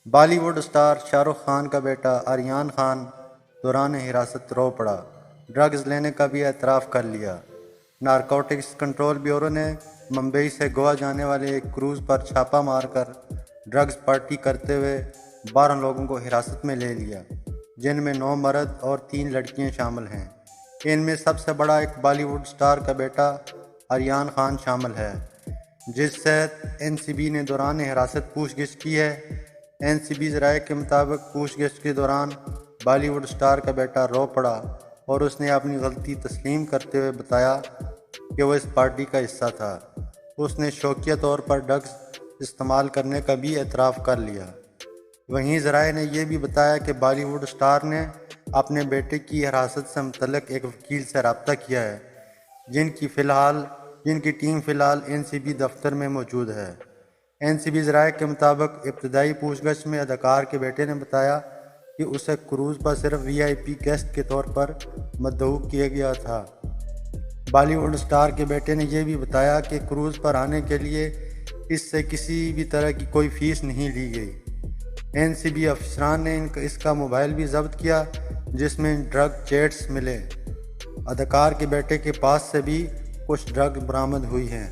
Bali would star Shah Rukh Khan کا بیٹا آریان خان دوران حراست رو پڑا، ڈرگز لینے کا بھی اعتراف کر لیا۔ نارکوٹکس کنٹرول بیورو نے ممبئی سے گوا جانے والے ایک کروز پر چھاپہ مار کر ڈرگز پارٹی کرتے ہوئے 12 لوگوں کو حراست میں لے لیا، جن میں 9 مرد اور 3 لڑکیاں شامل ہیں۔ ان میں سب سے بڑا ایک بالی ووڈ اسٹار کا بیٹا آریان خان شامل ہے، جس سے NCB نے دوران حراست پوچھ گچھ کی ہے۔ NCB ذرائع کے مطابق پوچھ گچھ کے دوران بالی ووڈ اسٹار کا بیٹا رو پڑا اور اس نے اپنی غلطی تسلیم کرتے ہوئے بتایا کہ وہ اس پارٹی کا حصہ تھا۔ اس نے شوکیہ طور پر ڈرگز استعمال کرنے کا بھی اعتراف کر لیا۔ وہیں ذرائع نے یہ بھی بتایا کہ بالی ووڈ اسٹار نے اپنے بیٹے کی حراست سے متعلق ایک وکیل سے رابطہ کیا ہے، جن کی ٹیم فی الحال NCB دفتر میں موجود ہے۔ NCB ذرائع کے مطابق ابتدائی پوچھ گچھ میں اداکار کے بیٹے نے بتایا کہ اسے کروز پر صرف VIP گیسٹ کے طور پر مدعو کیا گیا تھا۔ بالی ووڈ اسٹار کے بیٹے نے یہ بھی بتایا کہ کروز پر آنے کے لیے اس سے کسی بھی طرح کی کوئی فیس نہیں لی گئی۔ NCB افسران نے اس کا موبائل بھی ضبط کیا، جس میں ڈرگ چیٹس ملے۔ اداکار کے بیٹے کے پاس سے بھی کچھ ڈرگ برآمد ہوئی ہیں۔